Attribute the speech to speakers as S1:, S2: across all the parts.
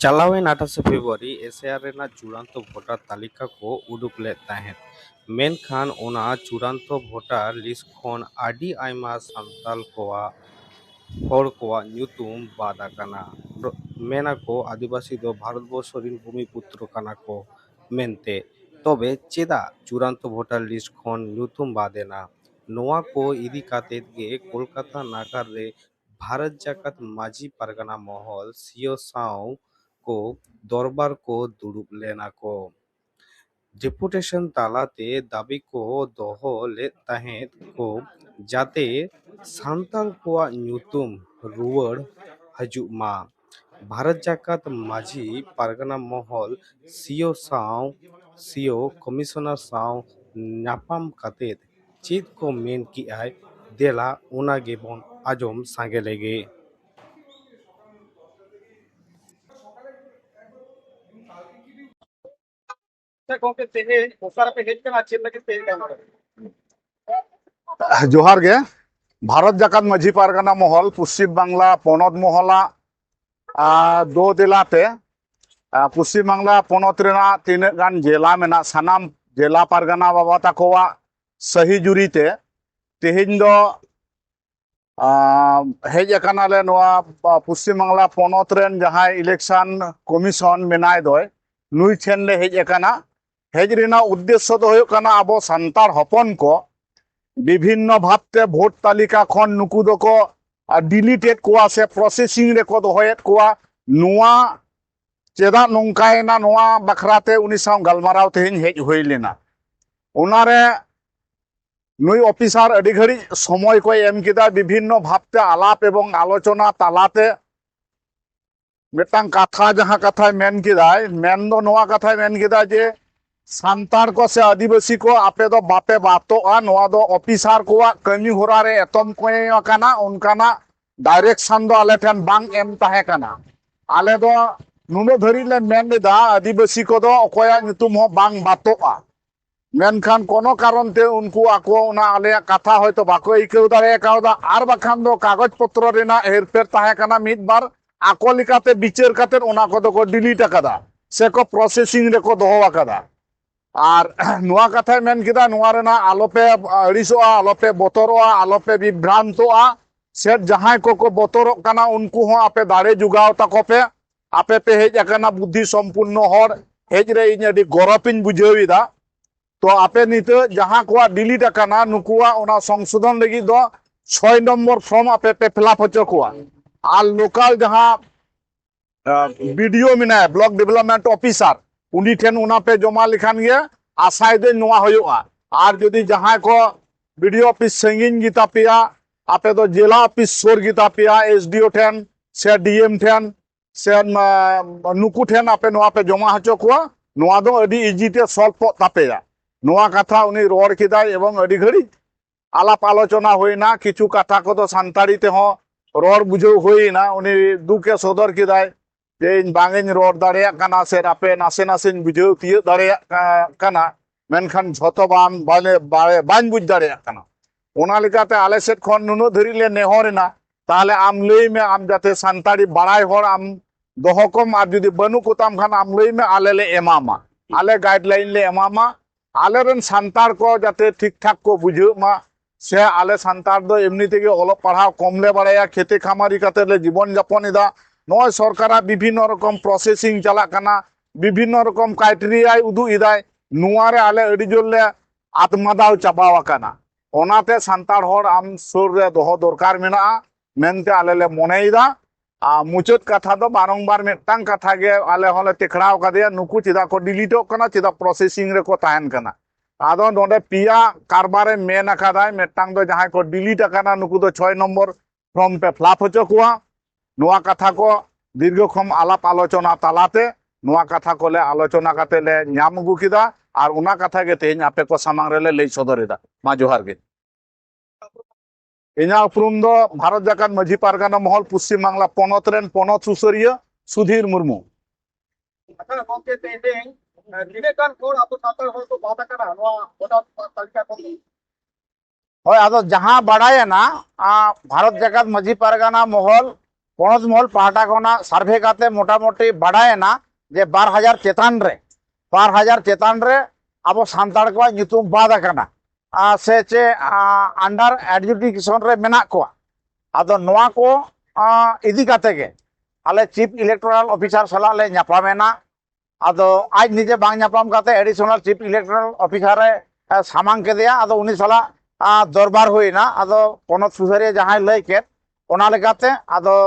S1: ᱪᱟᱞᱟᱣᱮᱱ 28 ᱯᱷᱮᱵᱨᱩᱣᱟᱨᱤ ᱮᱥᱮᱟᱨ ᱨᱮᱱᱟᱜ ᱪᱩᱲᱟᱱᱛᱚ ᱵᱷᱳᱴᱟᱨ ᱛᱟᱹᱞᱤᱠᱟ ᱠᱚ ᱩᱰᱩᱠ ᱞᱮᱫ ᱛᱟᱦᱮᱸᱫ, ᱢᱮᱱᱠᱷᱟᱱ ᱚᱱᱟ ᱪᱩᱲᱟᱱᱛᱚ ᱵᱷᱳᱴᱟর ᱞᱤস্ᱴ ᱠᱷᱚᱱ ᱟᱹᱰᱤ ᱟᱭᱢᱟ ᱥᱟᱱᱛᱟᱲ ᱦᱚᱲ ᱠᱚᱣᱟᱜ ᱧᱩᱛᱩᱢ ᱵᱟᱫ ᱟᱠᱟᱱᱟ᱾ ᱢᱮᱱᱟᱠᱚ ᱟᱹᱫᱤᱵᱟᱹᱥᱤ ᱫᱚ ᱵᱷᱟᱨᱚᱛᱵᱚᱨᱥᱚ ᱨᱮᱱ ᱵᱷূᱢᱤᱯᱩᱛᱨᱚ ᱠᱟᱱᱟ ᱠᱚ ᱢᱮᱱᱛᱮ᱾ ᱛᱚᱵᱮ ᱪᱮᱫᱟᱜ ᱪᱩᱲᱟᱱᱛᱚ ᱵᱷᱳᱴᱟর ᱞᱤস্ট ᱠᱷᱚᱱ ᱧᱩᱛᱩᱢ ᱵᱟᱫ ᱮᱱᱟ? ᱱᱚᱣᱟ ᱠᱚ ᱤᱫᱤ ᱠᱟᱛᱮᱫ ᱜᱮ ᱠᱳᱞᱠᱟতা ᱱᱟᱜᱟᱨ ᱨᱮ ᱵᱷᱟᱨᱚᱛ ᱡᱟᱠᱟᱛ ᱢᱟᱹᱡᱷᱤ ᱯᱟᱨᱜᱟᱱᱟ ᱢᱚᱦᱚᱞ ᱥᱤᱭᱳ ᱥᱟᱶ को दरबार को दुड़ुब लेना को डेपुटेशन तालाते दाबी को दोहो लेत ताहेत को जाते सांताल कोआ ᱧᱩᱛᱩᱢ रुवाड़ हजुग मा। भारत जाकात माझी पारगना महल सीओ कमिश्नर साव नापाम कातेद चेद को मेन की आय देला ओना गेबन आजम सांगे लेगे।
S2: जोहार गे भारत जाकात माझी पारगाना महल पश्चिम बांगला पनत महला दो जिलाते पश्चिम बांगला पनत रेना तीन गान जिला मेना सानाम जिला पारगाना बाबा ताकोवा सही जुरीते तेहेन दो हेज अकानाले नोआ पश्चिम बांगला पनत रेन जहां इलेक्शन कमिशन मेनाय दोय नुई ठेन ले हेज अकाना। हेज रेना उद्देश्य दो हुयुग काना आबो सांतार हपन को विभिन्न भावते भोट तालिका खन नुकु दको डिलीटेड कोआ से प्रोसेसिंग रेको दोहयेत कोआ नुआ चेदा नोंकायना नुआ बखराते उनी साव गलमाराव तेहिन हेज हुई लेना। उनारे नुई ऑफिसर अडी घड़ी समय को एम किदा विभिन्न भावते आलाप एवं आलोचना तालाते मिटांग कथा जहां कथा मेन किदाय मेन दो नुआ कथा मेन किदा जे सांतार को से आदिवासी को आपे दो बापे बातोआ नोआ दो ऑफिसर को कमी होरा रे एतम को काना उनकाना डायरेक्शन दो आले ठन बांग एम ताहे काना। आले दो नुनो धरी ले मेन दा आदिवासी को दो अकोया ᱧᱩᱛᱩᱢ हो बांग बातोआ मेनखान कोनो कारण ते उनको आको उना आले कथा होयतो बाको इकौ दारे कावदा आर बाखान दो कागज पत्र रेना हेरफेर ताहे काना मिद बार आको लिकाते बिचार काते उना को दो को डिलीट अकादा से को प्रोसेसिंग रे को दोहो अकादा। और नुआ कथा मेन किदा नुआ रेना आलोपे अड़िसोआ आलोपे बतरोआ आलोपे विभ्रांतोआ से जहां को बतरो काना उनको हो आपे दाड़े जुगाव ताको पे आपे पे हेज अकाना बुद्धि संपूर्ण हर हेज रे इन अडी गरपिन बुझाविदा। तो आपे नित जहां को डिलीट अकाना नुकुआ ओना संशोधन लगी दो 6 नंबर फॉर्म आपे पे फिलअप होचो कोआ। और लोकल जहां वीडियो मिना ब्लॉक डेवलपमेंट ऑफिसर उनी ठेन उना पे जमा लिखान गे आशाय दे नुआ होयुआ। और जदि जहां को वीडियो ऑफिस संगिन गिता पिया आपे दो जिला ऑफिस सोर गिता पिया एसडीओ ठेन से डीएम ठेन से नुकु ठेन आपे नुआ पे जमा हचो कोआ नुआ दो अडी इजीते सॉल्व तापेया। नुआ कथा उनी रोड किदाय एवं अडी घड़ी आलाप आलोचना होइना किछु कथा को तो सांताड़ी ते हो रोड बुझो होइना उनी दुके सदर किदाय जे इन बांगिन रोड दाड़े काना से आपे नासे नासे बुझो तिय दाड़े काना मेनखान झतो बाम बाले बाñ बुझ दाड़े काना। ओना लिकाते आले सेट खन नुनो धरी ले नेहरना ताहले आम लई में आम जाते सांताड़ी बड़ाई हर आम दोहकम आर जुदी बनु कोताम खान आम लई में आले ले एमामा आले गाइडलाइन ले एमामा आले रन सांतार को जाते ठीक ठाक को बुझो मा से आले सांतार दो एमनी तेगे ओलो पढ़ाव कमले बाड़ाया खेती खामारी काते ले जीवन यापन इदा नय सरकारा विभिन्न रकम प्रोसेसिंग चला काना विभिन्न रकम क्राइटेरिया उदु इदाय नुआरे आले अडी जोरले आत्मदाव चाबाव काना। ओनाते सांतार हर आम सुर रे दोहो दरकार मेना मेनते आले ले मनेइदा। मुचाद कथा दो बारंबार मिदटांग कथा गे आले होले टेकड़ाव कादेया नुकु चिदा को डिलीटो काना चिदा प्रोसेसिंग रे को ताहेन काना। आदो नोडे पिया कारबारे मेन अकादाय मिदटांग दो जहां को डिलीट अकाना नुकु दो 6 नंबर फॉर्म पे फ्लाप होचो कुआ। नुआ कथा को दीर्घक्षम आलाप आलोचना तालाते नुआ कथा को ले आलोचना काते ले ᱧᱟᱢ अगु किदा और उना कथा गे तेहेन आपे को सामांग रे ले लई सदरेदा। मा जोहार गे इना उपरुम दो भारत जाकात माझी पारगाना महल पश्चिम बांगला पनत रेन पनत सुसरिया सुधीर मुर्मू। होय आदो जहां बड़ाय ना भारत जाकात माझी पारगाना महल पनत महल पाहटा खना सार्भे काते मोटामुटी बाड़ायना जे 12,000 चेतान रे 12,000 चेतान रे अब सान्ताड़ को nyutum बाद अकना से चे अंडर एडजुडिकेशन रे मेना को आदो नोआ को इदी काते के आले चीफ इलेक्टोरल ऑफिसर सला ले न्यापामेना आदो आज निजे बांग न्यापाम काते एडिशनल चीफ इलेक्टोरल ऑफिसर रे सामांग के दिया आदो उनी सला दरबार हुईना आदो पनत सुसारिया जहां लय के ओना लेकाते आदो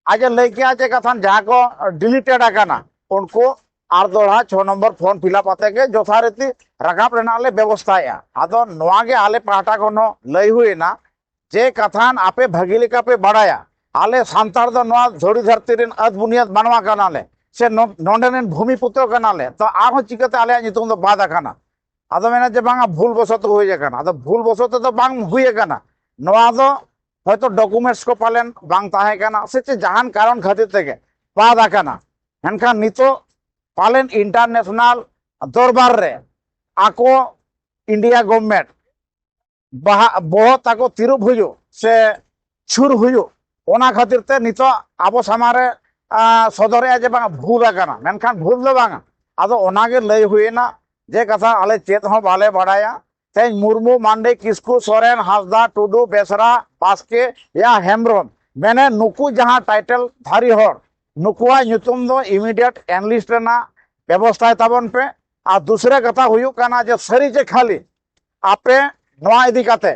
S2: आज लय के आज कथान जहां को डिलीटेड आकाना उनको आर दोड़ा 6 नंबर फॉर्म फिलअप आते के यथारीति रकाब रेना ले व्यवस्थाया आदो नोआ के आले पाटा कोनो लय हुईना जे कथान आपे भगिलिका पे बढ़ाया आले सांतार दो नोआ धोड़ी धरती रेन अद बुनियाद बनवा कनाले से नोंडेन भूमिपुत्र कनाले तो आरो चिकते आले नितुम दो बाद आकाना आदो मेना जे बांगा भूल बसत हुई जाकाना आदो भूल बसत तो बांग हुई काना नोआ दो হয়তো ডকুমেন্টস को पालन बांग ताहे काना से जहान कारण खातिर तेगे बाद आकाना हेनखान नितो पालन इंटरनेशनल दरबार रे आको इंडिया गवर्नमेंट बहुत आको तिरुप हुयो से छुर हुयो ओना खातिर ते नितो आबो सामारे सदरे जे बांग भूल आकाना मेनखान भूल दो बांगा आदो ओनागे लय हुईना जे कथा आले चेत हो बाले बढ़ाया तेज मुर्मू मांडे किस्कू सोरेन हासदा टुडू बेसरा बास्के या हेम्ब्रम मैंने नुकू जहां टाइटल धारी हर नुकुआ नुतुम दो इमीडिएट एनलिस्ट रेना व्यवस्था ताबन पे आ दूसरे कथा हुयु काना जे सरी जे खाली आपे नोआ इदी काते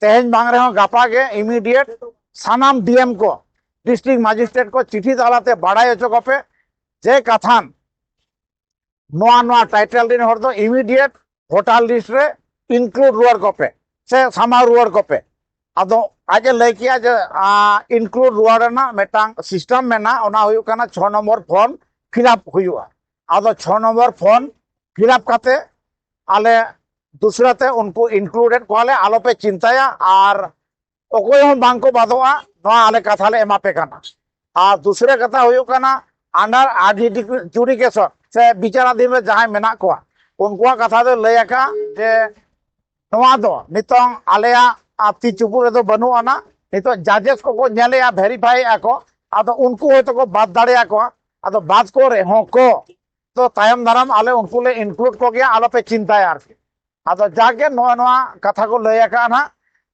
S2: तेज बांग रहे हो गापा के इमीडिएट सानाम डीएम को डिस्ट्रिक्ट मजिस्ट्रेट को चिट्ठी तालाते बाड़ाय चो कपे जे कथान नोआ नोआ टाइटल दिन हर दो इमीडिएट वोटर लिस्ट रे इंक्लूड रुआर कपे से सामा रुआर कपे आदो आज लय किया जे इंक्लूड रुआर ना मेटांग सिस्टम में ना ओना हुयु काना 6 नंबर फॉर्म फिलअप हुयुआ आदो 6 नंबर फॉर्म फिलअप काते आले दूसरा ते उनको इंक्लूडेड कोले आलो पे चिंताया और ओकोय हम बांग को बादोआ नोआ आले कथाले एमापे काना और दूसरे कथा हुयु काना अंडर एडजुडिकेशन से विचाराधीन में जहां मेना को उनको कथा दो लय का जे नोआ दो नितोंग आलेया ती चुपू रे दो बनु आना नितो जजेस को नेलेया वेरीफाई आको आदो उनको होतो को बात दाड़े को आदो बात को रे हो को तो तायम दाराम आले उनको ले इंक्लूड को गया आलो पे चिंता यार आदो जाके नोआ नोआ कथा को लय का ना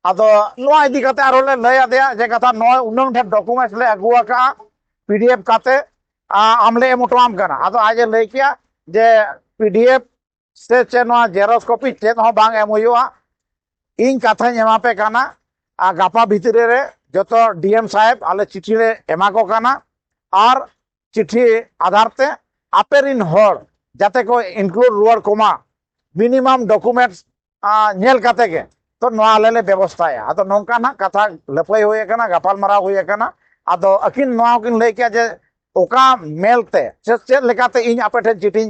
S2: आदो नोआ इदी कते आरो ले लय आदेया जे कथा नोआ उन्नंग ठे डॉक्यूमेंट्स ले अगुआ का पीडीएफ काते आमले एमोटोम करना आदो आज लय किया जे पीडीएफ से चेनवा जेरोक्स कॉपी चेन हो बांग एम हुआ इन कथा एमा पे काना गापा भितरे रे जतो डीएम साहेब आले चिट्ठी रे एमा को काना और चिट्ठी आधार ते आपेरिन हर जाते को इंक्लूड रुआर कोमा मिनिमम डॉक्यूमेंट्स नेल काते के तो नोआ आले ले व्यवस्था है आदो नोंका ना कथा लपय होय काना गापाल मारा होय काना आदो अकिन नोआ किन लय के जे ओका मेलते से लेकाते इन आपेठे चिट्ठी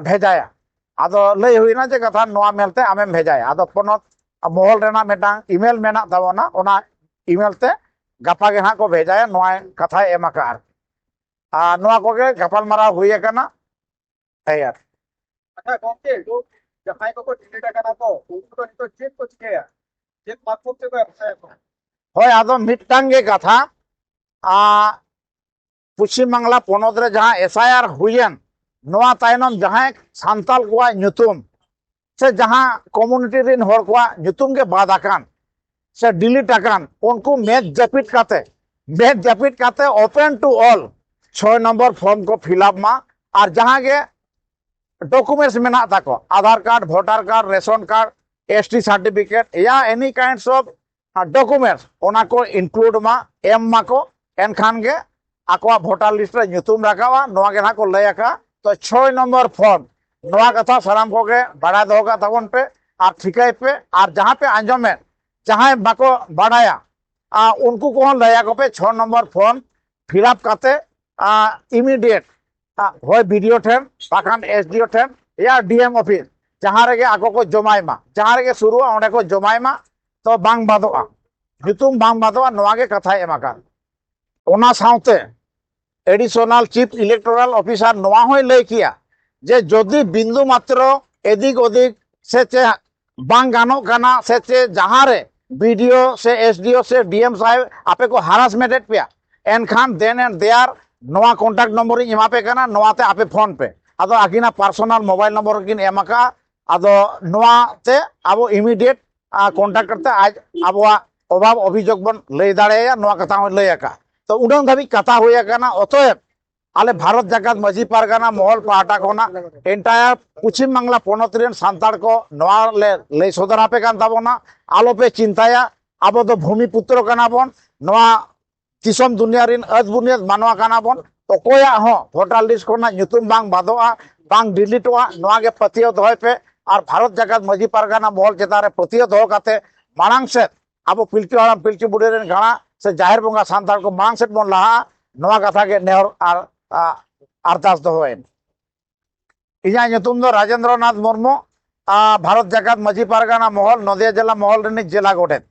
S2: भेजाया आदो लय हुईना जे कथा नोआ मेलते आमेम भेजाया आदो पनत महल रेना मेटांग ईमेल मेना ताबोना ओना ईमेल ते गापा के हां को भेजाया नोआ कथा एमा का आ नोआ को के गापाल मारा हुई काना है यार
S3: अच्छा गोंके जो जहां को डिलीट करना को उनको तो नितो चेक को चिकेया चेक मार्कअप से को है को
S2: होय आदो मिटांग के कथा पश्चिम बांग्ला पनत रे जहां एसआईआर हुयन नोआ तायनम जहां सांताल को नुतुम से जहां कम्युनिटी रिन हर को नुतुम के बाद आकान से डिलीट आकान उनको मेज जपिट काते open to all 6 number form को फिलअप मा और जहां के डॉक्यूमेंट्स मेना ताको Aadhaar card voter card ration card ST certificate या एनी काइंड्स ऑफ डॉक्यूमेंट्स ओना को इंक्लूड मा एम मा को एनखान के आको वोटर लिस्ट रे नुतुम रखावा नोआ के ना को लय का तो 6 नंबर फॉर्म नोआ कथा साराम को के बड़ा दोगा तबन पे और ठिकाई पे और जहां पे आंजम में जहां बाको बढ़ाया उनको को लया को पे 6 नंबर फॉर्म फिलअप करते इमीडिएट होय वीडियो ठेन पाखान एसडीओ ठेन या डीएम ऑफिस जहां रे आको को जमायमा जहां रे शुरू ओंडे को जमायमा तो बांग बादोआ नुतुम बांग बादोआ नोआ के कथा एमाका ओना साउते एडिशनल चीफ इलेक्टोरल ऑफिसर नोआ होय लय किया जे जदि बिंदु मात्र एदिक ओदिक से चे बांग गानो काना से चे जहां रे वीडियो से एसडीओ से डीएम साहेब आपे को हारासमेंटेड पिया एनखान देन एंड देयर नवा कॉन्टैक्ट नंबर इन एमा पे कना नवाते आपे फोन पे आदो आकिना पर्सनल मोबाइल नंबर किन एमाका आदो नवाते आबो इमीडिएट कॉन्टैक्ट करते आज आबोआ अभाव अभियोग बन लई दाड़ेया नवा कथा हो लईका तो उडन धाबी कथा होया कना अतएव आले भारत जाकात माजी पारगाना महल पाहटा कोना एंटायर पश्चिम बांगला पनत रेन सांताड़ को नवा ले लई सदर आपे कान ताबोना आलो पे चिंताया आबो दो भूमिपुत्र काना बन नवा दिसम दुनिया रिन अदबुनियत मानवा काना बन अकोया हो भोटार लिस्ट कोना nyutum बांग बादोआ बांग डिलीटोआ नवा के पतियो दोय पे और भारत जाकात माजी पारगाना महल चेतारे पतियो दो काते मांग से आबो पिलचु हराम पिलचु बुढ़े रेन गाना से जाहिर बंगा सांताड़ को मांग से बन लहा नवा कथा के नेहर और अरदास दोहन इजा nyutum दो राजेंद्र नाथ मुर्मू भारत जाकात माजी पारगाना महल नदिया जिला महल रिन जिला गोटेत